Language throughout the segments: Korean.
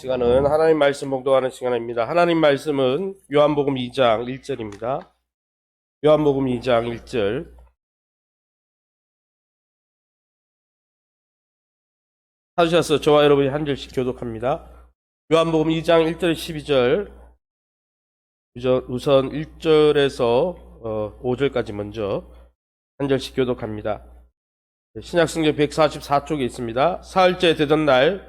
시간은 하나님 말씀 봉독하는 시간입니다. 하나님 말씀은 요한복음 2장 1절입니다. 요한복음 2장 1절. 찾으셔서 저와 여러분이 한 절씩 교독합니다. 요한복음 2장 1절 12절. 우선 1절에서 5절까지 먼저 한 절씩 교독합니다. 신약성경 144쪽에 있습니다. 사흘째 되던 날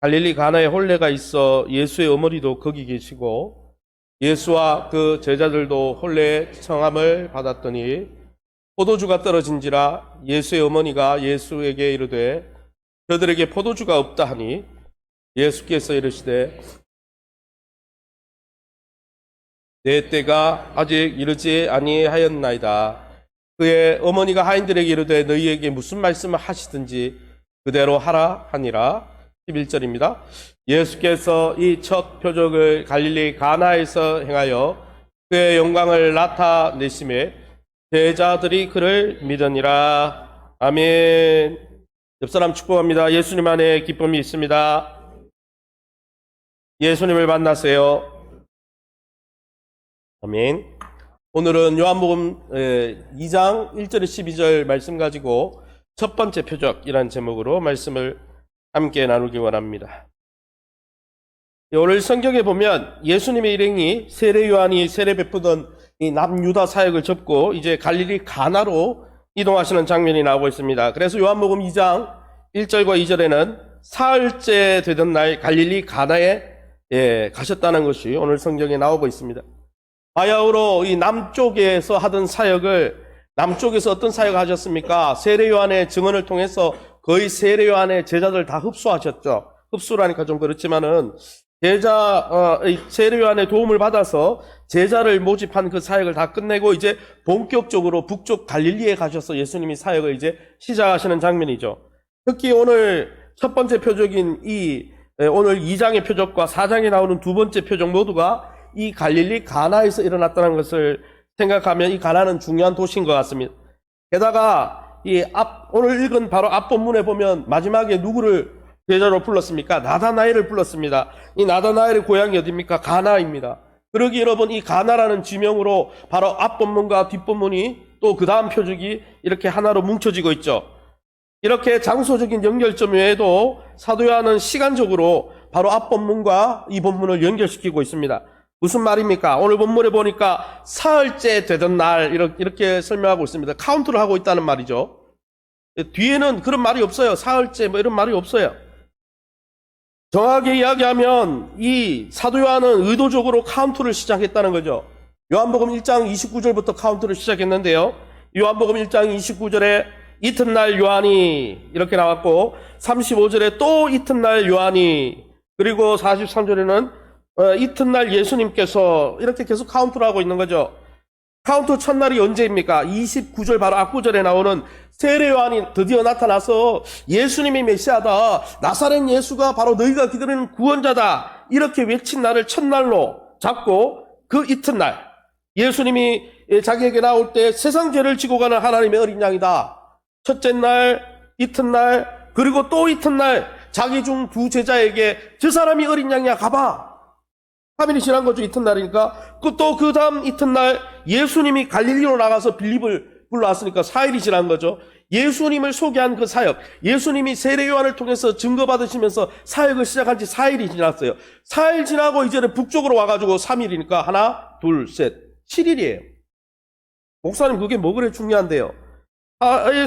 갈릴리 가나에 혼례가 있어 예수의 어머니도 거기 계시고 예수와 그 제자들도 혼례의 청함을 받았더니 포도주가 떨어진지라 예수의 어머니가 예수에게 이르되 저들에게 포도주가 없다 하니 예수께서 이르시되 내 때가 아직 이르지 아니하였나이다. 그의 어머니가 하인들에게 이르되 너희에게 무슨 말씀을 하시든지 그대로 하라 하니라. 11절입니다. 예수께서 이 첫 표적을 갈릴리 가나에서 행하여 그의 영광을 나타내심에 제자들이 그를 믿으니라. 아멘. 옆사람 축복합니다. 예수님 안에 기쁨이 있습니다. 예수님을 만나세요. 아멘. 오늘은 요한복음 2장 1절에 12절 말씀 가지고 첫 번째 표적이라는 제목으로 말씀을 함께 나누기 원합니다. 오늘 성경에 보면 예수님의 일행이 세례 요한이 세례 베푸던 이 남유다 사역을 접고 이제 갈릴리 가나로 이동하시는 장면이 나오고 있습니다. 그래서 요한복음 2장 1절과 2절에는 사흘째 되던 날 갈릴리 가나에 가셨다는 것이 오늘 성경에 나오고 있습니다. 바야흐로 이 남쪽에서 하던 사역을 남쪽에서 어떤 사역을 하셨습니까? 세례 요한의 증언을 통해서 거의 세례 요한의 제자들 다 흡수하셨죠. 흡수라니까 좀 그렇지만은 세례 요한의 도움을 받아서 제자를 모집한 그 사역을 다 끝내고 이제 본격적으로 북쪽 갈릴리에 가셔서 예수님이 사역을 이제 시작하시는 장면이죠. 특히 오늘 첫 번째 표적인 오늘 2장의 표적과 4장에 나오는 두 번째 표적 모두가 이 갈릴리 가나에서 일어났다는 것을 생각하면 이 가나는 중요한 도시인 것 같습니다. 게다가 오늘 읽은 바로 앞 본문에 보면 마지막에 누구를 제자로 불렀습니까? 나다나엘을 불렀습니다. 이 나다나엘의 고향이 어디입니까? 가나입니다. 그러기 여러분 이 가나라는 지명으로 바로 앞 본문과 뒷 본문이 또 그 다음 표적이 이렇게 하나로 뭉쳐지고 있죠. 이렇게 장소적인 연결점 외에도 사도 요한은 시간적으로 바로 앞 본문과 이 본문을 연결시키고 있습니다. 무슨 말입니까? 오늘 본문에 보니까 사흘째 되던 날 이렇게 설명하고 있습니다. 카운트를 하고 있다는 말이죠. 뒤에는 그런 말이 없어요. 사흘째 이런 말이 없어요. 정확하게 이야기하면 이 사도 요한은 의도적으로 카운트를 시작했다는 거죠. 요한복음 1장 29절부터 카운트를 시작했는데요. 요한복음 1장 29절에 이튿날 요한이 이렇게 나왔고 35절에 또 이튿날 요한이 그리고 43절에는 이튿날 예수님께서 이렇게 계속 카운트를 하고 있는 거죠. 카운트 첫날이 언제입니까? 29절 바로 앞구절에 나오는 세례 요한이 드디어 나타나서 예수님이 메시아다. 나사렛 예수가 바로 너희가 기다리는 구원자다. 이렇게 외친 날을 첫날로 잡고 그 이튿날 예수님이 자기에게 나올 때 세상 죄를 지고 가는 하나님의 어린 양이다. 첫째 날, 이튿날, 그리고 또 이튿날 자기 중 두 제자에게 저 사람이 어린 양이야 가봐. 3일이 지난 거죠. 이튿날이니까. 또 그 다음 이튿날 예수님이 갈릴리로 나가서 빌립을 불러왔으니까 4일이 지난 거죠. 예수님을 소개한 그 사역, 예수님이 세례 요한을 통해서 증거받으시면서 사역을 시작한 지 4일이 지났어요. 4일 지나고 이제는 북쪽으로 와가지고 3일이니까 하나, 둘, 셋, 7일이에요. 목사님 그게 뭐 그래 중요한데요.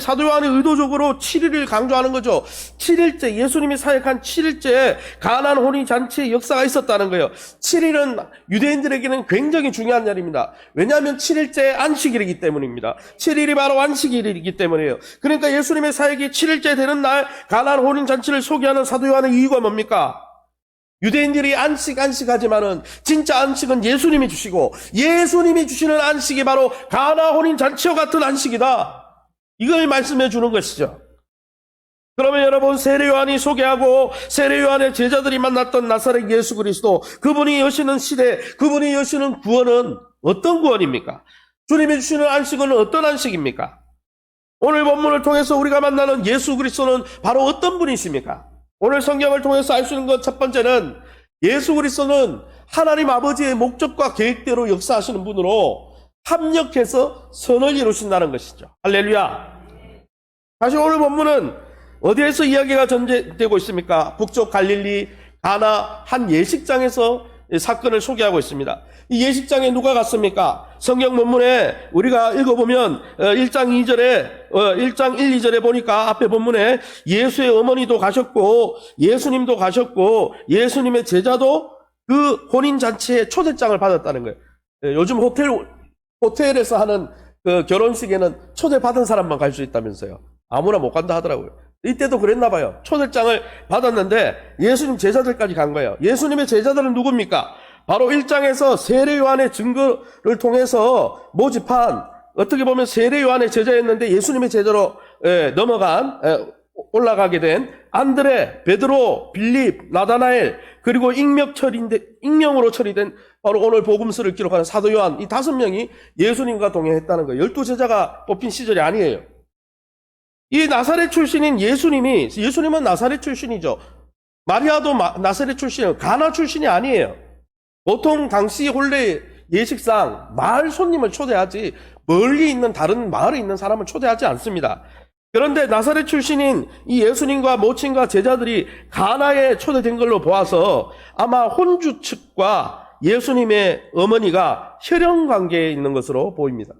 사도 요한이 의도적으로 7일을 강조하는 거죠. 7일째, 예수님이 사역한 7일째 가나안 혼인잔치의 역사가 있었다는 거예요. 7일은 유대인들에게는 굉장히 중요한 날입니다. 왜냐하면 7일째 안식일이기 때문입니다. 7일이 바로 안식일이기 때문이에요. 그러니까 예수님의 사역이 7일째 되는 날 가나안 혼인잔치를 소개하는 사도 요한의 이유가 뭡니까? 유대인들이 안식하지만은 진짜 안식은 예수님이 주시고 예수님이 주시는 안식이 바로 가나안 혼인잔치와 같은 안식이다. 이걸 말씀해 주는 것이죠. 그러면 여러분 세례 요한이 소개하고 세례 요한의 제자들이 만났던 나사렛 예수 그리스도 그분이 여시는 시대 그분이 여시는 구원은 어떤 구원입니까? 주님이 주시는 안식은 어떤 안식입니까? 오늘 본문을 통해서 우리가 만나는 예수 그리스도는 바로 어떤 분이십니까? 오늘 성경을 통해서 알 수 있는 것 첫 번째는 예수 그리스도는 하나님 아버지의 목적과 계획대로 역사하시는 분으로 합력해서 선을 이루신다는 것이죠. 할렐루야. 다시 오늘 본문은 어디에서 이야기가 전개되고 있습니까? 북쪽 갈릴리 가나 한 예식장에서 사건을 소개하고 있습니다. 이 예식장에 누가 갔습니까? 성경 본문에 우리가 읽어보면 1장 2절에 1장 1, 2절에 보니까 앞에 본문에 예수의 어머니도 가셨고 예수님도 가셨고 예수님의 제자도 그 혼인잔치에 초대장을 받았다는 거예요. 요즘 호텔에서 하는 그 결혼식에는 초대받은 사람만 갈 수 있다면서요. 아무나 못 간다 하더라고요. 이때도 그랬나 봐요. 초대장을 받았는데 예수님 제자들까지 간 거예요. 예수님의 제자들은 누굽니까? 바로 1장에서 세례 요한의 증거를 통해서 모집한, 어떻게 보면 세례 요한의 제자였는데 예수님의 제자로 올라가게 된 안드레, 베드로, 빌립, 나다나엘, 그리고 익명으로 처리된 바로 오늘 복음서를 기록하는 사도 요한, 이 5명이 예수님과 동행했다는 거예요. 12제자가 뽑힌 시절이 아니에요. 이 나사렛 출신인 예수님은 나사렛 출신이죠. 마리아도 나사렛 출신이에요. 가나 출신이 아니에요. 보통 당시 혼례 예식상 마을 손님을 초대하지 멀리 있는 다른 마을에 있는 사람을 초대하지 않습니다. 그런데 나사렛 출신인 이 예수님과 모친과 제자들이 가나에 초대된 걸로 보아서 아마 혼주 측과 예수님의 어머니가 혈연관계에 있는 것으로 보입니다.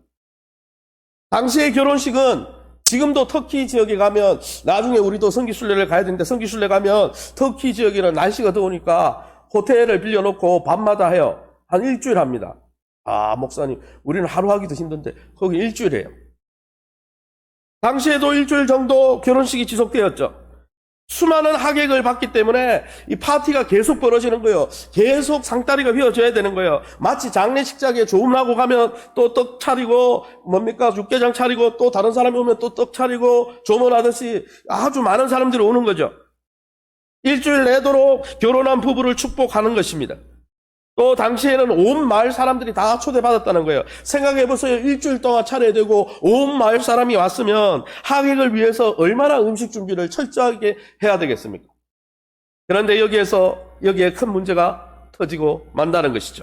당시의 결혼식은 지금도 터키 지역에 가면, 나중에 우리도 성기순례를 가야 되는데 성기순례 가면 터키 지역에는 날씨가 더우니까 호텔을 빌려놓고 밤마다 해요. 한 일주일 합니다. 아, 목사님, 우리는 하루 하기도 힘든데 거기 일주일 해요. 당시에도 일주일 정도 결혼식이 지속되었죠. 수많은 하객을 받기 때문에 이 파티가 계속 벌어지는 거예요. 계속 상다리가 휘어져야 되는 거예요. 마치 장례식장에 조음하고 가면 또 떡 차리고 육개장 차리고 또 다른 사람이 오면 또 떡 차리고 조문하듯이 아주 많은 사람들이 오는 거죠. 일주일 내도록 결혼한 부부를 축복하는 것입니다. 또 당시에는 온 마을 사람들이 다 초대받았다는 거예요. 생각해보세요. 일주일 동안 차려야 되고 온 마을 사람이 왔으면 하객을 위해서 얼마나 음식 준비를 철저하게 해야 되겠습니까? 그런데 여기에 큰 문제가 터지고 만다는 것이죠.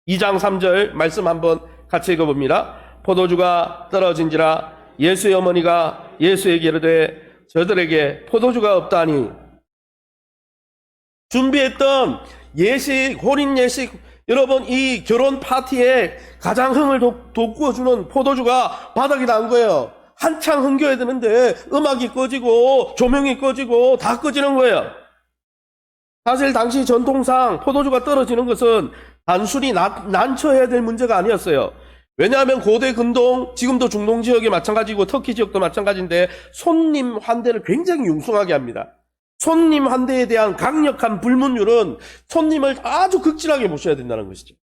2장 3절 말씀 한번 같이 읽어봅니다. 포도주가 떨어진지라 예수의 어머니가 예수에게 이르되 저들에게 포도주가 없다니. 준비했던 혼인 예식, 여러분, 이 결혼 파티에 가장 흥을 돋구어주는 포도주가 바닥이 난 거예요. 한창 흥겨야 되는데 음악이 꺼지고 조명이 꺼지고 다 꺼지는 거예요. 사실 당시 전통상 포도주가 떨어지는 것은 단순히 난처해야 될 문제가 아니었어요. 왜냐하면 고대 근동, 지금도 중동 지역이 마찬가지고 터키 지역도 마찬가지인데 손님 환대를 굉장히 융숭하게 합니다. 손님 환대에 대한 강력한 불문율은 손님을 아주 극진하게 모셔야 된다는 것이죠.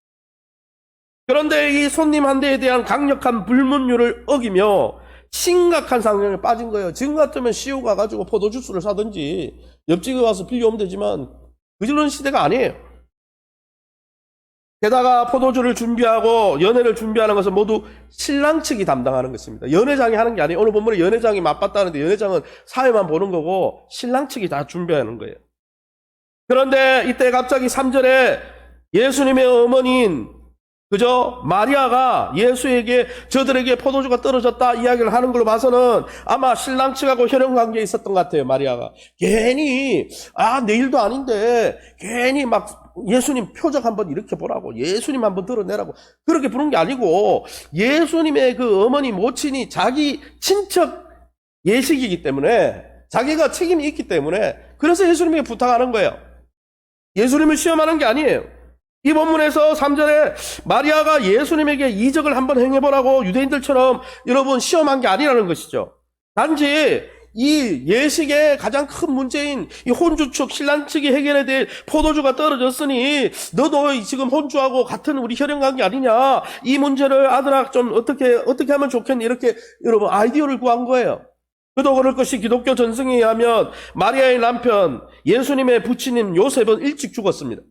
그런데 이 손님 환대에 대한 강력한 불문율을 어기며 심각한 상황에 빠진 거예요. 지금 같으면 시우 가가지고 포도주스를 사든지 옆집에 와서 빌려오면 되지만 그런 시대가 아니에요. 게다가 포도주를 준비하고 연회를 준비하는 것은 모두 신랑 측이 담당하는 것입니다. 연회장이 하는 게 아니에요. 오늘 본문에 연회장이 맞봤다는데 연회장은 사회만 보는 거고 신랑 측이 다 준비하는 거예요. 그런데 이때 갑자기 3절에 예수님의 어머니인 마리아가 예수에게 저들에게 포도주가 떨어졌다 이야기를 하는 걸로 봐서는 아마 신랑 측하고 혈연관계에 있었던 것 같아요. 마리아가 괜히 내일도 아닌데 괜히 막 예수님 표적 한번 이렇게 보라고, 예수님 한번 드러내라고 그렇게 부른 게 아니고 예수님의 그 어머니 모친이 자기 친척 예식이기 때문에 자기가 책임이 있기 때문에 그래서 예수님에게 부탁하는 거예요. 예수님을 시험하는 게 아니에요. 이 본문에서 3절에 마리아가 예수님에게 이적을 한번 행해보라고 유대인들처럼 여러분 시험한 게 아니라는 것이죠. 단지 이 예식의 가장 큰 문제인 이 혼주 측, 신랑 측이 해결해야 될 포도주가 떨어졌으니 너도 지금 혼주하고 같은 우리 혈연관계 아니냐, 이 문제를 아들아 좀 어떻게 하면 좋겠니, 이렇게 여러분 아이디어를 구한 거예요. 그도 그럴 것이 기독교 전승에 의하면 마리아의 남편 예수님의 부친인 요셉은 일찍 죽었습니다.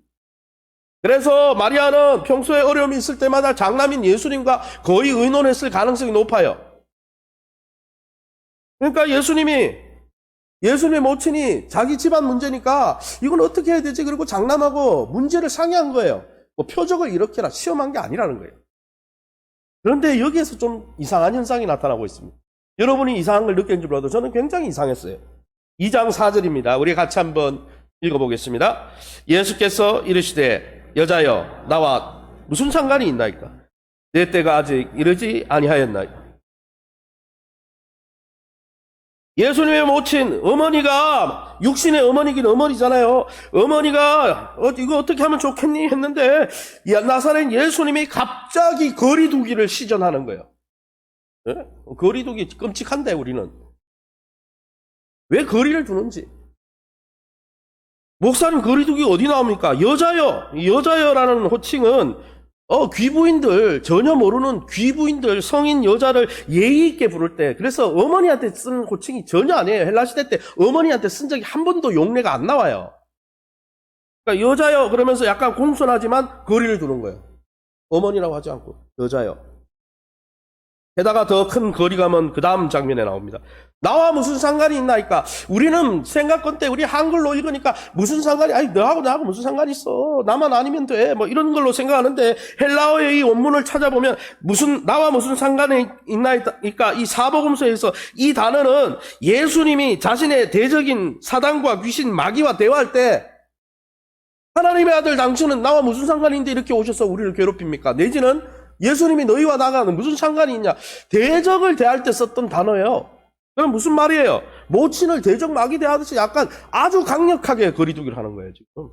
그래서 마리아는 평소에 어려움이 있을 때마다 장남인 예수님과 거의 의논했을 가능성이 높아요. 그러니까 예수님이 예수님의 모친이 자기 집안 문제니까 이건 어떻게 해야 되지? 그리고 장남하고 문제를 상의한 거예요. 뭐 표적을 일으켜라 시험한 게 아니라는 거예요. 그런데 여기에서 좀 이상한 현상이 나타나고 있습니다. 여러분이 이상한 걸 느낀 줄 몰라도 저는 굉장히 이상했어요. 2장 4절입니다. 우리 같이 한번 읽어보겠습니다. 예수께서 이르시되 여자여 나와 무슨 상관이 있나이까? 내 때가 아직 이르지 아니하였나이까? 예수님의 모친 어머니가 육신의 어머니긴 어머니잖아요. 어머니가 이거 어떻게 하면 좋겠니 했는데 나사렛 예수님이 갑자기 거리두기를 시전하는 거예요. 네? 거리두기 끔찍한데 우리는 왜 거리를 두는지. 목사님 거리두기 어디 나옵니까? 여자여라는 호칭은 귀부인들, 전혀 모르는 귀부인들, 성인 여자를 예의 있게 부를 때, 그래서 어머니한테 쓰는 호칭이 전혀 아니에요. 헬라시대 때 어머니한테 쓴 적이 한 번도 용례가 안 나와요. 그러니까 여자여 그러면서 약간 공손하지만 거리를 두는 거예요. 어머니라고 하지 않고 여자여. 게다가 더 큰 거리감은 그 다음 장면에 나옵니다. 나와 무슨 상관이 있나이까? 우리는 생각건때 우리 한글로 읽으니까 무슨 상관이, 아니 너하고 나하고 무슨 상관이 있어? 나만 아니면 돼. 뭐 이런 걸로 생각하는데 헬라어의 이 원문을 찾아보면 나와 무슨 상관이 있나이까? 이 사복음서에서 이 단어는 예수님이 자신의 대적인 사단과 귀신 마귀와 대화할 때 하나님의 아들 당신은 나와 무슨 상관이 있는데 이렇게 오셔서 우리를 괴롭힙니까? 내지는 예수님이 너희와 나가는 무슨 상관이 있냐? 대적을 대할 때 썼던 단어예요. 그럼 무슨 말이에요? 모친을 대적 마귀 대하듯이 약간 아주 강력하게 거리두기를 하는 거예요, 지금.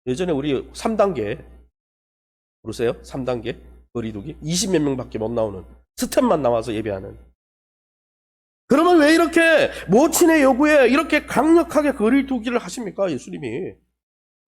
예전에 우리 3단계, 모르세요? 3단계? 거리두기? 20몇 명밖에 못 나오는. 스텝만 나와서 예배하는. 그러면 왜 이렇게 모친의 요구에 이렇게 강력하게 거리두기를 하십니까, 예수님이?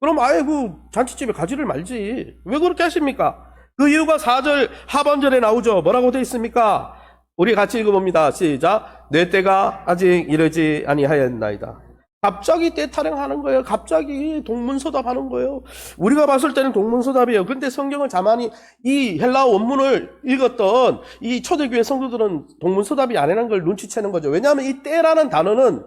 그럼 아예 그 잔치집에 가지를 말지. 왜 그렇게 하십니까? 그 이유가 4절 하반절에 나오죠. 뭐라고 되어 있습니까? 우리 같이 읽어봅니다. 시작. 내 때가 아직 이르지 아니하였나이다. 갑자기 때 타령하는 거예요. 갑자기 동문서답하는 거예요. 우리가 봤을 때는 동문서답이에요. 근데 성경을 가만히 이 헬라어 원문을 읽었던 이 초대교회 성도들은 동문서답이 아니라는 걸 눈치채는 거죠. 왜냐하면 이 때라는 단어는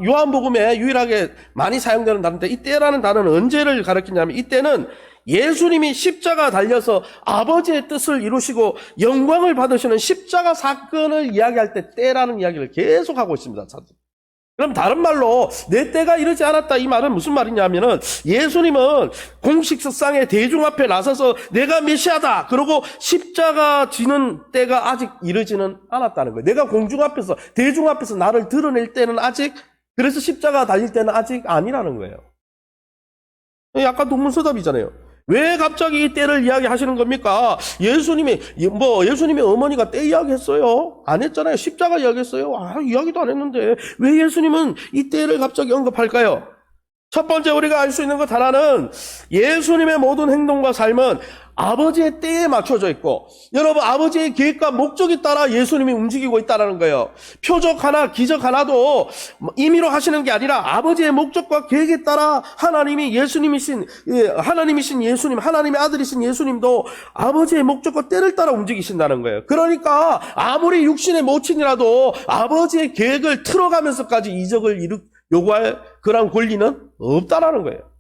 요한복음에 유일하게 많이 사용되는 단어인데 이 때라는 단어는 언제를 가리키냐면 이때는 예수님이 십자가 달려서 아버지의 뜻을 이루시고 영광을 받으시는 십자가 사건을 이야기할 때 때라는 이야기를 계속 하고 있습니다. 그럼 다른 말로 내 때가 이르지 않았다 이 말은 무슨 말이냐면은 예수님은 공식 석상에 대중 앞에 나서서 내가 메시아다 그러고 십자가 지는 때가 아직 이르지는 않았다는 거예요. 내가 공중 앞에서 대중 앞에서 나를 드러낼 때는 아직, 그래서 십자가 달릴 때는 아직 아니라는 거예요. 약간 동문서답이잖아요. 왜 갑자기 이 때를 이야기하시는 겁니까? 예수님의 어머니가 때 이야기했어요? 안 했잖아요. 십자가 이야기했어요? 이야기도 안 했는데 왜 예수님은 이 때를 갑자기 언급할까요? 첫 번째 우리가 알 수 있는 것 하나는 예수님의 모든 행동과 삶은 아버지의 때에 맞춰져 있고, 여러분 아버지의 계획과 목적에 따라 예수님이 움직이고 있다는 거예요. 표적 하나, 기적 하나도 임의로 하시는 게 아니라 아버지의 목적과 계획에 따라 하나님이신 예수님, 하나님의 아들이신 예수님도 아버지의 목적과 때를 따라 움직이신다는 거예요. 그러니까 아무리 육신의 모친이라도 아버지의 계획을 틀어가면서까지 이적을 요구할 그런 권리는 없다라는 거예요.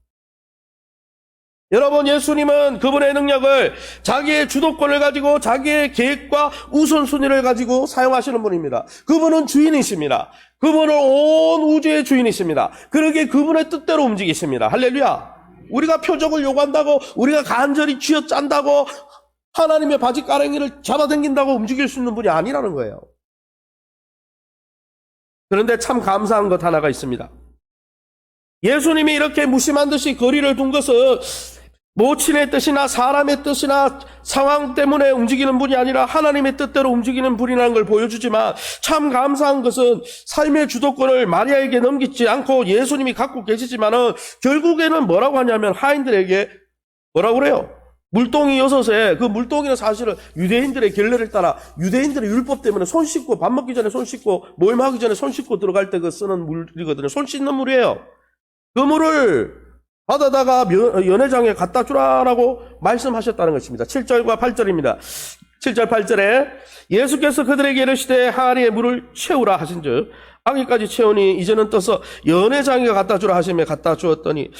여러분, 예수님은 그분의 능력을 자기의 주도권을 가지고 자기의 계획과 우선순위를 가지고 사용하시는 분입니다. 그분은 주인이십니다. 그분은 온 우주의 주인이십니다. 그러기에 그분의 뜻대로 움직이십니다. 할렐루야. 우리가 표적을 요구한다고, 우리가 간절히 쥐어짠다고, 하나님의 바지가랑이를 잡아당긴다고 움직일 수 있는 분이 아니라는 거예요. 그런데 참 감사한 것 하나가 있습니다. 예수님이 이렇게 무심한 듯이 거리를 둔 것은 모친의 뜻이나 사람의 뜻이나 상황 때문에 움직이는 분이 아니라 하나님의 뜻대로 움직이는 분이라는 걸 보여주지만, 참 감사한 것은 삶의 주도권을 마리아에게 넘기지 않고 예수님이 갖고 계시지만은 결국에는 뭐라고 하냐면 하인들에게 뭐라고 그래요? 물동이 6에, 그 물동이는 사실은 유대인들의 결례를 따라 유대인들의 율법 때문에 손 씻고, 밥 먹기 전에 손 씻고, 모임하기 전에 손 씻고 들어갈 때 그 쓰는 물이거든요. 손 씻는 물이에요. 그 물을 받아다가 연회장에 갖다 주라라고 말씀하셨다는 것입니다. 7절과 8절입니다. 7절 8절에 예수께서 그들에게 이르시되 항아리에 물을 채우라 하신즉 아기까지 채우니 이제는 떠서 연회장이가 갖다 주라 하시며 갖다 주었더니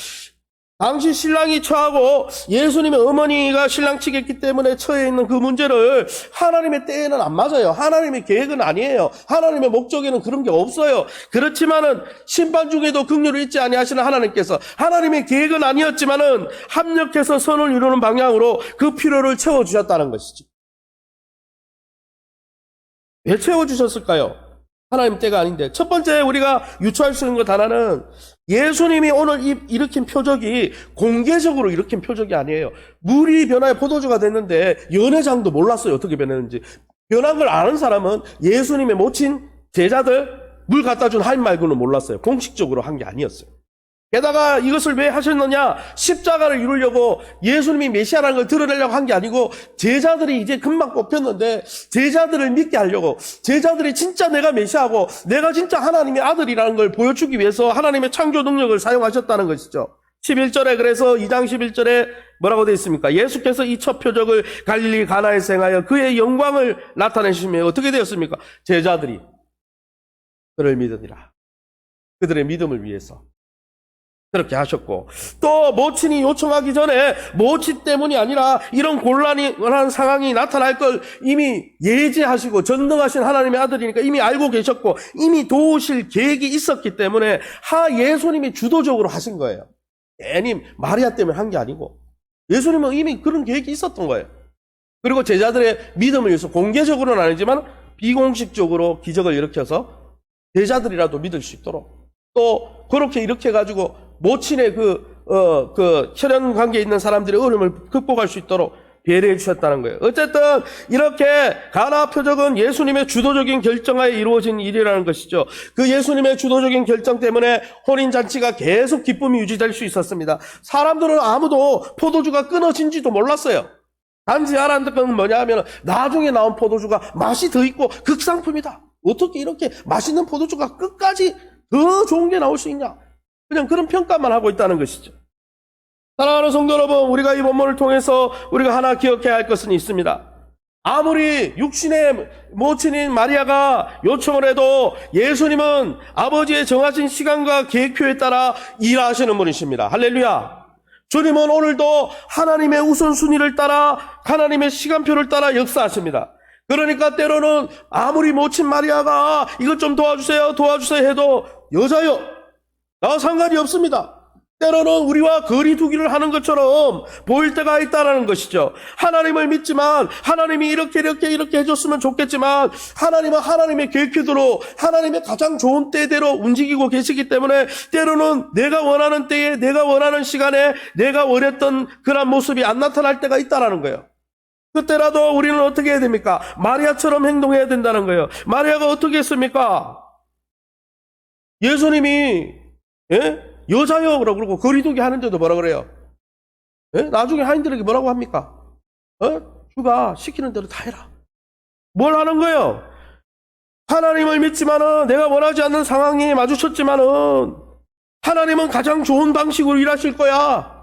당시 신랑이 처하고 예수님의 어머니가 신랑 측에 있기 때문에 처해 있는 그 문제를 하나님의 때에는 안 맞아요. 하나님의 계획은 아니에요. 하나님의 목적에는 그런 게 없어요. 그렇지만은 심판 중에도 긍휼을 잊지 아니하시는 하나님께서 하나님의 계획은 아니었지만은 합력해서 선을 이루는 방향으로 그 필요를 채워주셨다는 것이죠. 왜 채워주셨을까요? 하나님 때가 아닌데. 첫 번째 우리가 유추할 수 있는 것 하나는 예수님이 오늘 일으킨 표적이 공개적으로 일으킨 표적이 아니에요. 물이 변화해 포도주가 됐는데 연회장도 몰랐어요. 어떻게 변했는지. 변한 걸 아는 사람은 예수님의 모친 제자들 물 갖다 준 하인 말고는 몰랐어요. 공식적으로 한 게 아니었어요. 게다가 이것을 왜 하셨느냐? 십자가를 이루려고 예수님이 메시아라는 걸 드러내려고 한 게 아니고 제자들이 이제 금방 뽑혔는데 제자들을 믿게 하려고 제자들이 진짜 내가 메시아고 내가 진짜 하나님의 아들이라는 걸 보여주기 위해서 하나님의 창조 능력을 사용하셨다는 것이죠. 11절에 그래서 2장 11절에 뭐라고 되어 있습니까? 예수께서 이 첫 표적을 갈릴리 가나에서 행하여 그의 영광을 나타내시며 어떻게 되었습니까? 제자들이 그를 믿으니라. 그들의 믿음을 위해서 그렇게 하셨고 또 모친이 요청하기 전에 모친 때문이 아니라 이런 곤란한 상황이 나타날 걸 이미 예지하시고 전능하신 하나님의 아들이니까 이미 알고 계셨고 이미 도우실 계획이 있었기 때문에 예수님이 주도적으로 하신 거예요. 괜히 마리아 때문에 한 게 아니고 예수님은 이미 그런 계획이 있었던 거예요. 그리고 제자들의 믿음을 위해서 공개적으로는 아니지만 비공식적으로 기적을 일으켜서 제자들이라도 믿을 수 있도록 또 그렇게 이렇게 해가지고 모친의 혈연 관계에 있는 사람들의 어려움을 극복할 수 있도록 배려해 주셨다는 거예요. 어쨌든 이렇게 가나 표적은 예수님의 주도적인 결정하에 이루어진 일이라는 것이죠. 그 예수님의 주도적인 결정 때문에 혼인잔치가 계속 기쁨이 유지될 수 있었습니다. 사람들은 아무도 포도주가 끊어진지도 몰랐어요. 단지 알았던 건 뭐냐 하면 나중에 나온 포도주가 맛이 더 있고 극상품이다. 어떻게 이렇게 맛있는 포도주가 끝까지 더 좋은 게 나올 수 있냐. 그냥 그런 평가만 하고 있다는 것이죠. 사랑하는 성도 여러분, 우리가 이 본문을 통해서 우리가 하나 기억해야 할 것은 있습니다. 아무리 육신의 모친인 마리아가 요청을 해도 예수님은 아버지의 정하신 시간과 계획표에 따라 일하시는 분이십니다. 할렐루야. 주님은 오늘도 하나님의 우선순위를 따라 하나님의 시간표를 따라 역사하십니다. 그러니까 때로는 아무리 모친 마리아가 이것 좀 도와주세요 해도 여자요, 나와 상관이 없습니다. 때로는 우리와 거리 두기를 하는 것처럼 보일 때가 있다는 것이죠. 하나님을 믿지만 하나님이 이렇게 해줬으면 좋겠지만 하나님은 하나님의 계획표대로 하나님의 가장 좋은 때대로 움직이고 계시기 때문에 때로는 내가 원하는 때에 내가 원하는 시간에 내가 원했던 그런 모습이 안 나타날 때가 있다는 거예요. 그때라도 우리는 어떻게 해야 됩니까? 마리아처럼 행동해야 된다는 거예요. 마리아가 어떻게 했습니까? 예수님이 여자여 그러고 거리두기 하는데도 뭐라 그래요? 나중에 하인들에게 뭐라고 합니까? 주가 시키는 대로 다 해라. 뭘 하는 거예요? 하나님을 믿지만은 내가 원하지 않는 상황이 마주쳤지만은 하나님은 가장 좋은 방식으로 일하실 거야.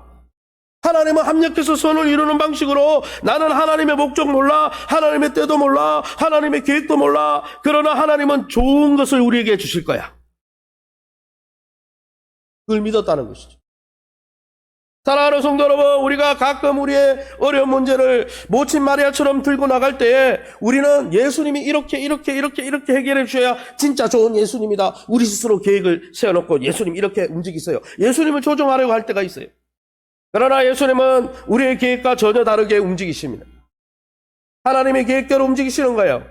하나님은 합력해서 선을 이루는 방식으로 나는 하나님의 목적 몰라, 하나님의 때도 몰라, 하나님의 계획도 몰라. 그러나 하나님은 좋은 것을 우리에게 주실 거야. 그걸 믿었다는 것이죠. 사랑하는 성도 여러분, 우리가 가끔 우리의 어려운 문제를 모친 마리아처럼 들고 나갈 때에 우리는 예수님이 이렇게 해결해 주셔야 진짜 좋은 예수님이다. 우리 스스로 계획을 세워놓고 예수님 이렇게 움직이세요. 예수님을 조정하려고 할 때가 있어요. 그러나 예수님은 우리의 계획과 전혀 다르게 움직이십니다. 하나님의 계획대로 움직이시는 거예요.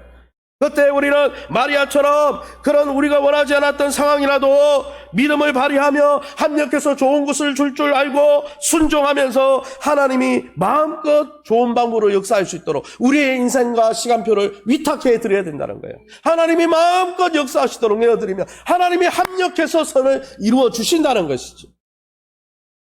그때 우리는 마리아처럼 그런 우리가 원하지 않았던 상황이라도 믿음을 발휘하며 합력해서 좋은 것을 줄 알고 순종하면서 하나님이 마음껏 좋은 방법으로 역사할 수 있도록 우리의 인생과 시간표를 위탁해 드려야 된다는 거예요. 하나님이 마음껏 역사하시도록 내어드리며 하나님이 합력해서 선을 이루어 주신다는 것이죠.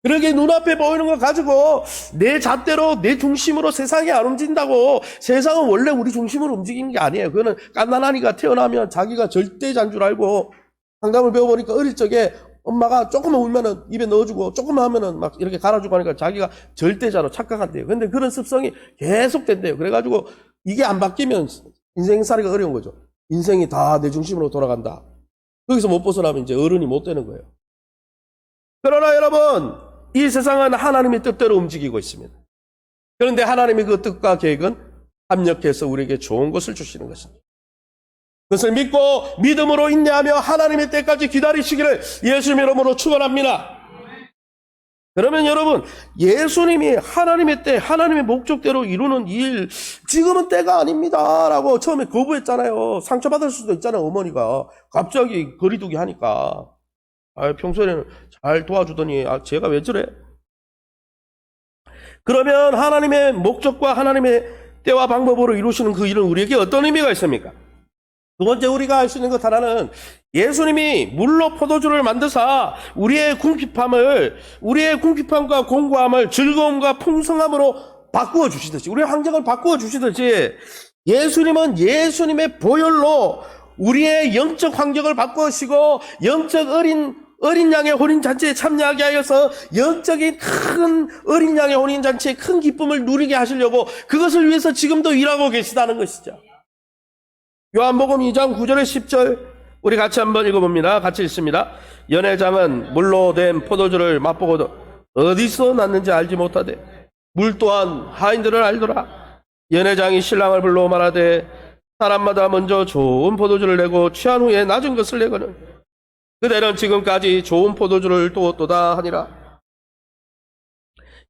그러게 눈앞에 보이는 거 가지고 내 잣대로 내 중심으로 세상이 안 움직인다고. 세상은 원래 우리 중심으로 움직이는 게 아니에요. 그거는 갓난아기가 태어나면 자기가 절대자인 줄 알고 상담을 배워보니까 어릴 적에 엄마가 조금만 울면은 입에 넣어주고 조금만 하면은 막 이렇게 갈아주고 하니까 자기가 절대자로 착각한대요. 근데 그런 습성이 계속 된대요. 그래가지고 이게 안 바뀌면 인생살이가 어려운 거죠. 인생이 다 내 중심으로 돌아간다. 거기서 못 벗어나면 이제 어른이 못 되는 거예요. 그러나 여러분, 이 세상은 하나님의 뜻대로 움직이고 있습니다. 그런데 하나님의 그 뜻과 계획은 합력해서 우리에게 좋은 것을 주시는 것입니다. 그것을 믿고 믿음으로 인내하며 하나님의 때까지 기다리시기를 예수님 이름으로 축원합니다. 그러면 여러분, 예수님이 하나님의 때, 하나님의 목적대로 이루는 일, 지금은 때가 아닙니다 라고 처음에 거부했잖아요. 상처받을 수도 있잖아요, 어머니가. 갑자기 거리두기 하니까. 평소에는 잘 도와주더니 제가 왜 저래? 그러면 하나님의 목적과 하나님의 때와 방법으로 이루시는 그 일은 우리에게 어떤 의미가 있습니까? 두 번째 우리가 알 수 있는 것 하나는 예수님이 물로 포도주를 만드사 우리의 궁핍함과 공고함을 즐거움과 풍성함으로 바꾸어 주시듯이, 우리의 환경을 바꾸어 주시듯이 예수님은 예수님의 보혈로 우리의 영적 환경을 바꾸시고 영적 어린 양의 혼인잔치에 참여하게 하여서 영적인 큰 어린 양의 혼인잔치에 큰 기쁨을 누리게 하시려고 그것을 위해서 지금도 일하고 계시다는 것이죠. 요한복음 2장 9절에 10절 우리 같이 한번 읽어봅니다. 같이 읽습니다. 연회장은 물로 된 포도주를 맛보고도 어디서 났는지 알지 못하되 물 또한 하인들을 알더라. 연회장이 신랑을 불러 말하되 사람마다 먼저 좋은 포도주를 내고 취한 후에 낮은 것을 내거늘 그대는 지금까지 좋은 포도주를 두었도다 하니라.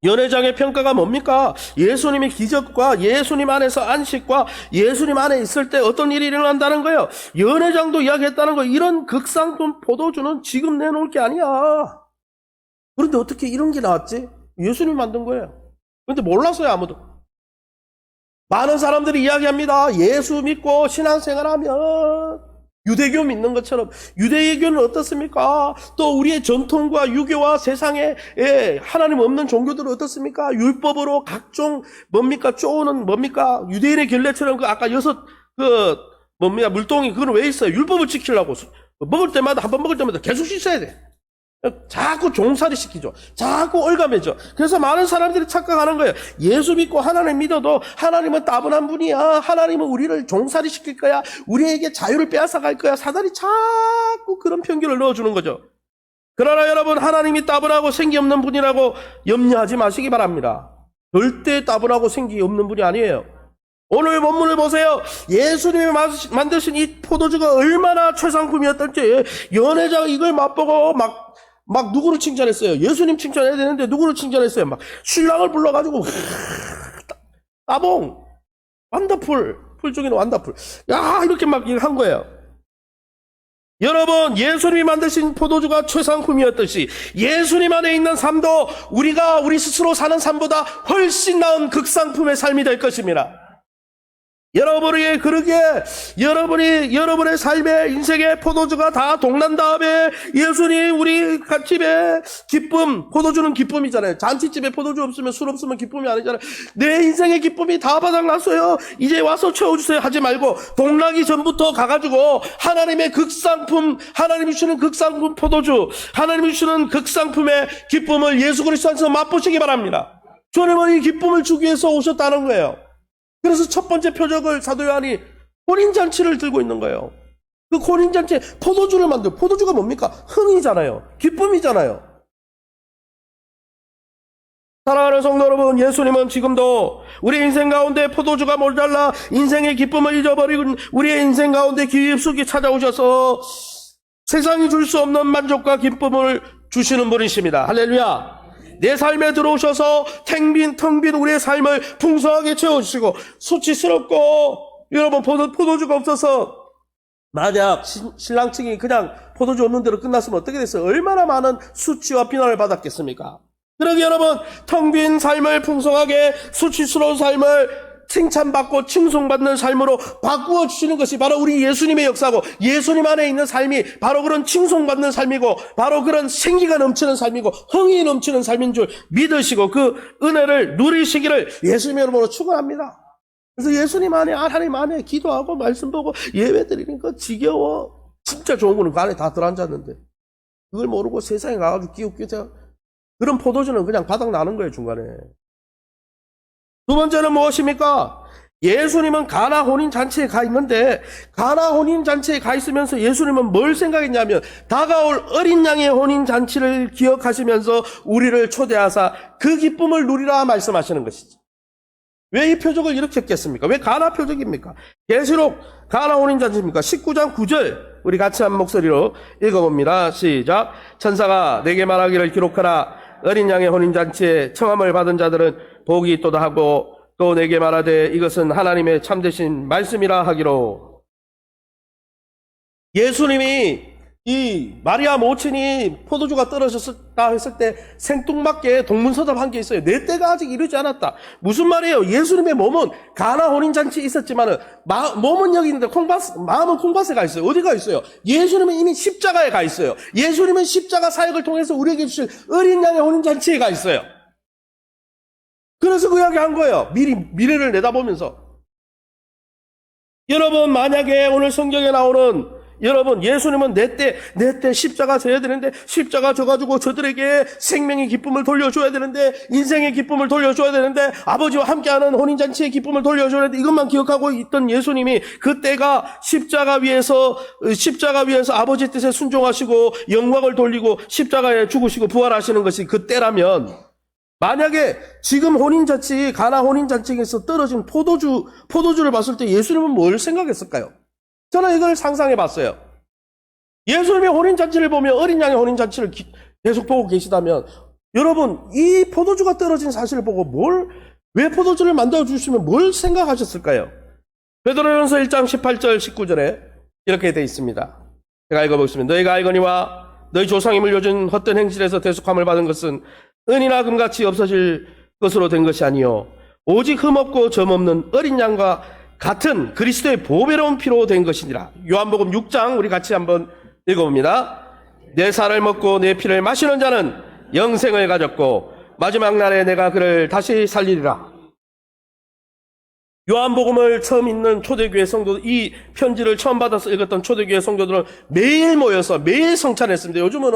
연회장의 평가가 뭡니까? 예수님의 기적과 예수님 안에서 안식과 예수님 안에 있을 때 어떤 일이 일어난다는 거예요. 연회장도 이야기했다는 거예요. 이런 극상품 포도주는 지금 내놓을 게 아니야. 그런데 어떻게 이런 게 나왔지? 예수님이 만든 거예요. 그런데 몰랐어요, 아무도. 많은 사람들이 이야기합니다. 예수 믿고 신앙생활하면 유대교 믿는 것처럼. 유대교는 어떻습니까? 또 우리의 전통과 유교와 세상에 하나님 없는 종교들은 어떻습니까? 율법으로 각종 쪼는 유대인의 결례처럼 아까 물동이 그건 왜 있어요? 율법을 지키려고. 먹을 때마다 한 번 먹을 때마다 계속 씻어야 돼. 자꾸 종살이 시키죠. 자꾸 올가매죠. 그래서 많은 사람들이 착각하는 거예요. 예수 믿고 하나님 믿어도 하나님은 따분한 분이야. 하나님은 우리를 종살이 시킬 거야. 우리에게 자유를 빼앗아 갈 거야. 사단이 자꾸 그런 편견을 넣어주는 거죠. 그러나 여러분, 하나님이 따분하고 생기 없는 분이라고 염려하지 마시기 바랍니다. 절대 따분하고 생기 없는 분이 아니에요. 오늘 본문을 보세요. 예수님이 만드신 이 포도주가 얼마나 최상품이었던지 연회장 이걸 맛보고 막 누구를 칭찬했어요? 예수님 칭찬해야 되는데 누구를 칭찬했어요? 막 신랑을 불러가지고 따봉 완더풀, 풀 중에는 완더풀, 야 이렇게 막 한 거예요. 여러분, 예수님이 만드신 포도주가 최상품이었듯이 예수님 안에 있는 삶도 우리 스스로 사는 삶보다 훨씬 나은 극상품의 삶이 될 것입니다. 여러분이 그러게 여러분의 삶의 인생의 포도주가 다 동난 다음에 예수님 우리 집에 기쁨, 포도주는 기쁨이잖아요. 잔치집에 포도주 없으면 술 없으면 기쁨이 아니잖아요. 내 인생의 기쁨이 다 바닥났어요. 이제 와서 채워주세요 하지 말고 동나기 전부터 가가지고 하나님의 극상품, 하나님이 주시는 극상품 포도주, 하나님이 주시는 극상품의 기쁨을 예수 그리스도 안에서 맛보시기 바랍니다. 주님은 이 기쁨을 주기 위해서 오셨다는 거예요. 그래서 첫 번째 표적을 사도 요한이 혼인잔치를 들고 있는 거예요. 그 혼인잔치에 포도주를 만들고, 포도주가 뭡니까? 흥이잖아요. 기쁨이잖아요. 사랑하는 성도 여러분, 예수님은 지금도 우리 인생 가운데 포도주가 모자라 인생의 기쁨을 잊어버리고 우리의 인생 가운데 깊숙이 찾아오셔서 세상이 줄 수 없는 만족과 기쁨을 주시는 분이십니다. 할렐루야. 내 삶에 들어오셔서 텅 빈 우리의 삶을 풍성하게 채워주시고, 수치스럽고, 여러분, 포도주가 없어서, 만약 신랑 측이 그냥 포도주 없는 대로 끝났으면 어떻게 됐어요? 얼마나 많은 수치와 비난을 받았겠습니까? 그러기 여러분, 텅 빈 삶을 풍성하게, 수치스러운 삶을 칭찬받고 칭송받는 삶으로 바꾸어 주시는 것이 바로 우리 예수님의 역사고, 예수님 안에 있는 삶이 바로 그런 칭송받는 삶이고, 바로 그런 생기가 넘치는 삶이고 흥이 넘치는 삶인 줄 믿으시고 그 은혜를 누리시기를 예수님의 이름으로 축원합니다. 그래서 예수님 안에, 하나님 안에 기도하고 말씀 보고 예배 드리는 거 지겨워. 진짜 좋은 거는 그 안에 다 들어앉았는데 그걸 모르고 세상에 가가지고 끼우끼우 그런 포도주는 그냥 바닥 나는 거예요, 중간에. 두 번째는 무엇입니까? 예수님은 가나 혼인잔치에 가 있는데, 가나 혼인잔치에 가 있으면서 예수님은 뭘 생각했냐면, 다가올 어린 양의 혼인잔치를 기억하시면서 우리를 초대하사 그 기쁨을 누리라 말씀하시는 것이죠. 왜 이 표적을 이렇게 했겠습니까? 왜 가나 표적입니까? 계시록 가나 혼인잔치입니까? 19장 9절 우리 같이 한 목소리로 읽어봅니다. 시작. 천사가 내게 말하기를 기록하라. 어린 양의 혼인잔치에 청함을 받은 자들은 복이 있도다 하고, 또 내게 말하되 이것은 하나님의 참되신 말씀이라 하기로. 예수님이 이 마리아 모친이 포도주가 떨어졌다 했을 때 생뚱맞게 동문서답한 게 있어요. 내 때가 아직 이르지 않았다. 무슨 말이에요? 예수님의 몸은 가나 혼인잔치에 있었지만은 몸은 여기 있는데 마음은 콩밭에 가 있어요. 어디가 있어요? 예수님은 이미 십자가에 가 있어요. 예수님은 십자가 사역을 통해서 우리에게 주신 어린 양의 혼인잔치에 가 있어요. 그래서 그 이야기 한 거예요. 미래를 내다보면서. 여러분, 만약에 오늘 성경에 나오는, 여러분, 예수님은 내 때 십자가 져야 되는데, 십자가 져가지고 저들에게 생명의 기쁨을 돌려줘야 되는데, 인생의 기쁨을 돌려줘야 되는데, 아버지와 함께하는 혼인잔치의 기쁨을 돌려줘야 되는데, 이것만 기억하고 있던 예수님이 그때가 십자가 위에서 아버지 뜻에 순종하시고, 영광을 돌리고, 십자가에 죽으시고, 부활하시는 것이 그때라면, 만약에 지금 혼인잔치, 가나 혼인잔치에서 떨어진 포도주를 봤을 때 예수님은 뭘 생각했을까요? 저는 이걸 상상해 봤어요. 예수님의 혼인잔치를 보며 어린 양의 혼인잔치를 계속 보고 계시다면, 여러분, 이 포도주가 떨어진 사실을 보고 왜 포도주를 만들어주시면 뭘 생각하셨을까요? 베드로전서 1장 18절 19절에 이렇게 되어 있습니다. 제가 읽어보겠습니다. 너희가 알거니와 너희 조상이 물려준 헛된 행실에서 대속함을 받은 것은 은이나 금같이 없어질 것으로 된 것이 아니요 오직 흠없고 점없는 어린 양과 같은 그리스도의 보배로운 피로 된 것이니라. 요한복음 6장 우리 같이 한번 읽어봅니다. 내 살을 먹고 내 피를 마시는 자는 영생을 가졌고 마지막 날에 내가 그를 다시 살리리라. 요한복음을 처음 읽는 초대교회 성도들, 이 편지를 처음 받아서 읽었던 초대교회 성도들은 매일 모여서 매일 성찬했습니다. 요즘은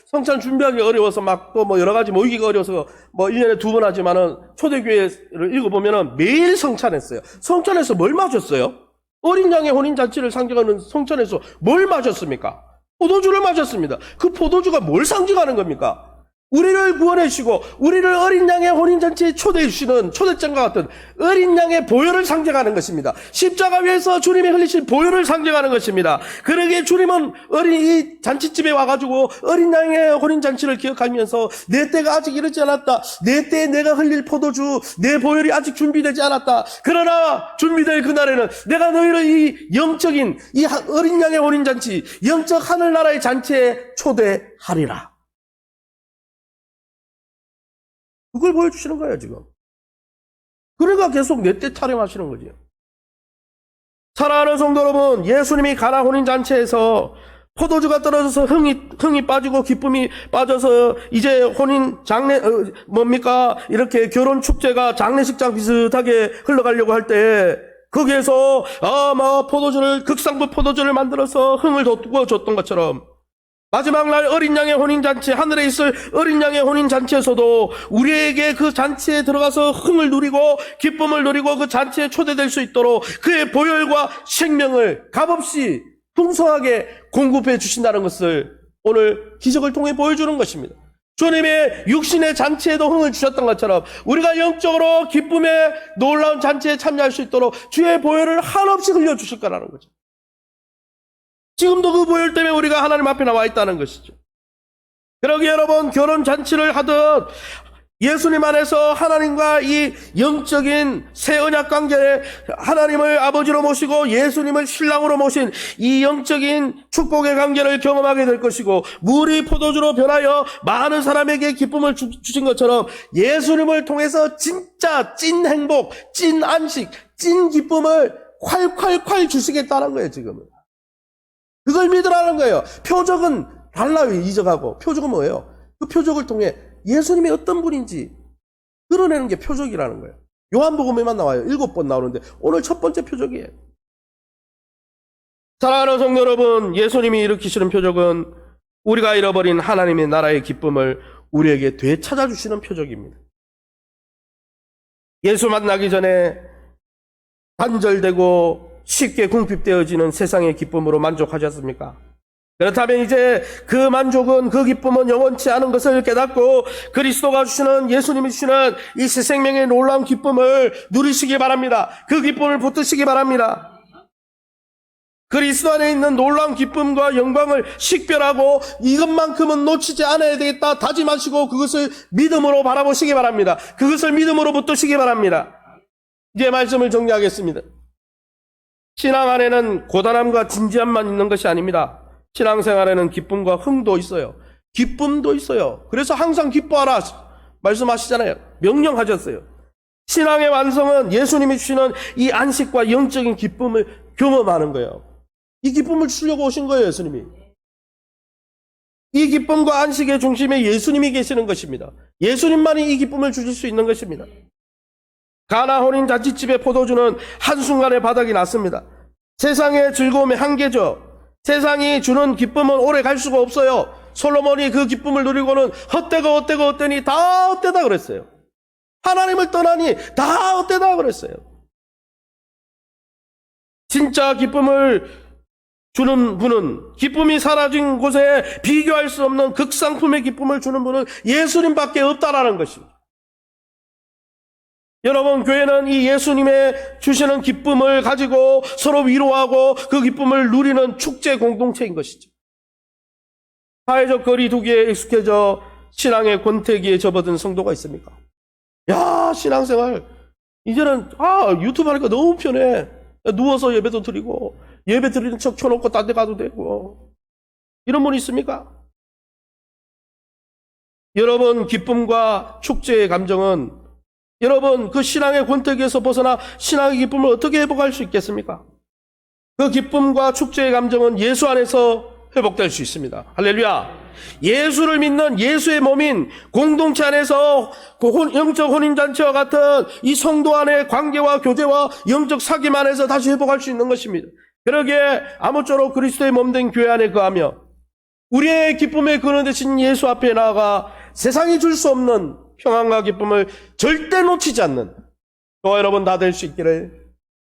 성찬 준비하기 어려워서 또 여러 가지 모이기가 어려워서 1년에 2번 하지만은 초대교회를 읽어보면은 매일 성찬했어요. 성찬에서 뭘 마셨어요? 어린 양의 혼인잔치를 상징하는 성찬에서 뭘 마셨습니까? 포도주를 마셨습니다. 그 포도주가 뭘 상징하는 겁니까? 우리를 구원해 주시고 우리를 어린 양의 혼인잔치에 초대해 주시는 초대장과 같은 어린 양의 보혈을 상징하는 것입니다. 십자가 위에서 주님이 흘리신 보혈을 상징하는 것입니다. 그러기에 주님은 이 잔치집에 와가지고 어린 양의 혼인잔치를 기억하면서 내 때가 아직 이르지 않았다. 내 때에 내가 흘릴 포도주, 내 보혈이 아직 준비되지 않았다. 그러나 준비될 그날에는 내가 너희를 이 영적인 이 어린 양의 혼인잔치, 영적 하늘나라의 잔치에 초대하리라. 그걸 보여주시는 거예요, 지금. 그러니까 계속 내 때 타령하시는 거죠. 사랑하는 성도 여러분, 예수님이 가나 혼인잔치에서 포도주가 떨어져서 흥이 빠지고 기쁨이 빠져서 이제 이렇게 결혼 축제가 장례식장 비슷하게 흘러가려고 할 때, 거기에서, 극상부 포도주를 만들어서 흥을 돋구어 줬던 것처럼, 마지막 날 어린 양의 혼인잔치, 하늘에 있을 어린 양의 혼인잔치에서도 우리에게 그 잔치에 들어가서 흥을 누리고 기쁨을 누리고 그 잔치에 초대될 수 있도록 그의 보혈과 생명을 값없이 풍성하게 공급해 주신다는 것을 오늘 기적을 통해 보여주는 것입니다. 주님의 육신의 잔치에도 흥을 주셨던 것처럼 우리가 영적으로 기쁨의 놀라운 잔치에 참여할 수 있도록 주의 보혈을 한없이 흘려주실 거라는 거죠. 지금도 그 보혈 때문에 우리가 하나님 앞에 나와 있다는 것이죠. 그러기에 여러분, 결혼 잔치를 하듯 예수님 안에서 하나님과 이 영적인 새 언약 관계에 하나님을 아버지로 모시고 예수님을 신랑으로 모신 이 영적인 축복의 관계를 경험하게 될 것이고, 물이 포도주로 변하여 많은 사람에게 기쁨을 주신 것처럼 예수님을 통해서 진짜 찐 행복, 찐 안식, 찐 기쁨을 콸콸콸 주시겠다는 거예요, 지금은. 그걸 믿으라는 거예요. 표적은 달라요, 이적하고. 표적은 뭐예요? 그 표적을 통해 예수님이 어떤 분인지 드러내는 게 표적이라는 거예요. 요한복음에만 나와요. 7번 나오는데 오늘 첫 번째 표적이에요. 사랑하는 성도 여러분, 예수님이 일으키시는 표적은 우리가 잃어버린 하나님의 나라의 기쁨을 우리에게 되찾아주시는 표적입니다. 예수 만나기 전에 단절되고 쉽게 궁핍되어지는 세상의 기쁨으로 만족하셨습니까? 그렇다면 이제 그 만족은, 그 기쁨은 영원치 않은 것을 깨닫고 그리스도가 주시는, 예수님이 주시는 이 새 생명의 놀라운 기쁨을 누리시기 바랍니다. 그 기쁨을 붙드시기 바랍니다. 그리스도 안에 있는 놀라운 기쁨과 영광을 식별하고 이것만큼은 놓치지 않아야 되겠다 다짐하시고 그것을 믿음으로 바라보시기 바랍니다. 그것을 믿음으로 붙드시기 바랍니다. 이제 말씀을 정리하겠습니다. 신앙 안에는 고단함과 진지함만 있는 것이 아닙니다. 신앙생활에는 기쁨과 흥도 있어요. 기쁨도 있어요. 그래서 항상 기뻐하라 말씀하시잖아요. 명령하셨어요. 신앙의 완성은 예수님이 주시는 이 안식과 영적인 기쁨을 경험하는 거예요. 이 기쁨을 주려고 오신 거예요, 예수님이. 이 기쁨과 안식의 중심에 예수님이 계시는 것입니다. 예수님만이 이 기쁨을 주실 수 있는 것입니다. 가나 혼인 잔치집의 포도주는 한순간에 바닥이 났습니다. 세상의 즐거움의 한계죠. 세상이 주는 기쁨은 오래 갈 수가 없어요. 솔로몬이 그 기쁨을 누리고는 헛되고 다 헛되다 그랬어요. 하나님을 떠나니 다 헛되다 그랬어요. 진짜 기쁨을 주는 분은, 기쁨이 사라진 곳에 비교할 수 없는 극상품의 기쁨을 주는 분은 예수님밖에 없다라는 것입니다. 여러분, 교회는 이 예수님의 주시는 기쁨을 가지고 서로 위로하고 그 기쁨을 누리는 축제 공동체인 것이죠. 사회적 거리 두기에 익숙해져 신앙의 권태기에 접어든 성도가 있습니까? 야, 신앙생활 이제는 유튜브 하니까 너무 편해. 누워서 예배도 드리고 예배 드리는 척 켜놓고 딴 데 가도 되고. 이런 분 있습니까? 여러분, 기쁨과 축제의 감정은, 여러분, 그 신앙의 권태기에서 벗어나 신앙의 기쁨을 어떻게 회복할 수 있겠습니까? 그 기쁨과 축제의 감정은 예수 안에서 회복될 수 있습니다. 할렐루야. 예수를 믿는 예수의 몸인 공동체 안에서 그 영적 혼인잔치와 같은 이 성도 안의 관계와 교제와 영적 사귐 안에서 다시 회복할 수 있는 것입니다. 그러기에 아무쪼록 그리스도의 몸된 교회 안에 거하며 우리의 기쁨의 근원 되신 예수 앞에 나아가 세상이 줄 수 없는 평안과 기쁨을 절대 놓치지 않는 저와 여러분 다 될 수 있기를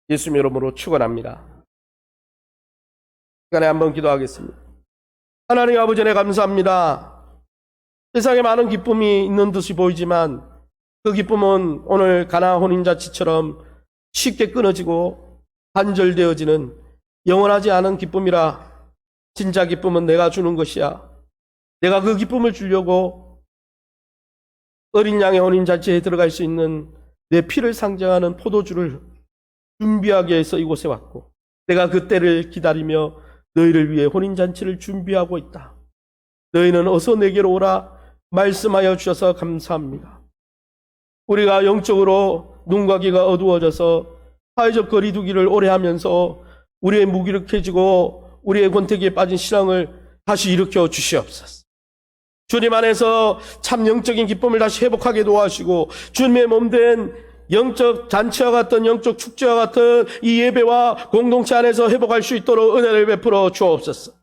예수님 이름으로 축원합니다. 시간에 한번 기도하겠습니다. 하나님 아버지, 네, 감사합니다. 세상에 많은 기쁨이 있는 듯이 보이지만 그 기쁨은 오늘 가나 혼인잔치처럼 쉽게 끊어지고 단절되어지는 영원하지 않은 기쁨이라. 진짜 기쁨은 내가 주는 것이야. 내가 그 기쁨을 주려고 어린 양의 혼인잔치에 들어갈 수 있는 내 피를 상징하는 포도주를 준비하기 위해서 이곳에 왔고, 내가 그 때를 기다리며 너희를 위해 혼인잔치를 준비하고 있다. 너희는 어서 내게로 오라 말씀하여 주셔서 감사합니다. 우리가 영적으로 눈과 귀가 어두워져서 사회적 거리 두기를 오래 하면서 우리의 무기력해지고 우리의 권태기에 빠진 신앙을 다시 일으켜 주시옵소서. 주님 안에서 참 영적인 기쁨을 다시 회복하게 도와주시고 주님의 몸된 영적 잔치와 같은 영적 축제와 같은 이 예배와 공동체 안에서 회복할 수 있도록 은혜를 베풀어 주옵소서.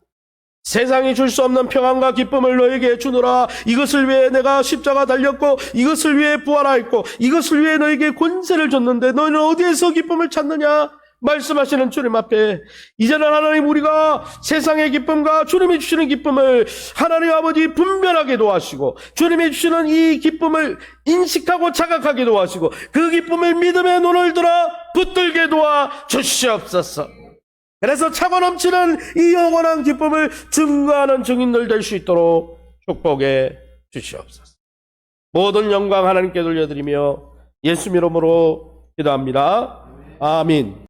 세상이 줄 수 없는 평안과 기쁨을 너에게 주노라. 이것을 위해 내가 십자가 달렸고 이것을 위해 부활하였고 이것을 위해 너에게 권세를 줬는데 너희는 어디에서 기쁨을 찾느냐? 말씀하시는 주님 앞에 이제는 하나님, 우리가 세상의 기쁨과 주님이 주시는 기쁨을 하나님 아버지 분별하게 도와주시고 주님이 주시는 이 기쁨을 인식하고 자각하게 도와주시고 그 기쁨을 믿음의 눈을 들어 붙들게 도와 주시옵소서. 그래서 차고 넘치는 이 영원한 기쁨을 증거하는 증인들 될 수 있도록 축복해 주시옵소서. 모든 영광 하나님께 돌려드리며 예수 이름으로 기도합니다. 아멘.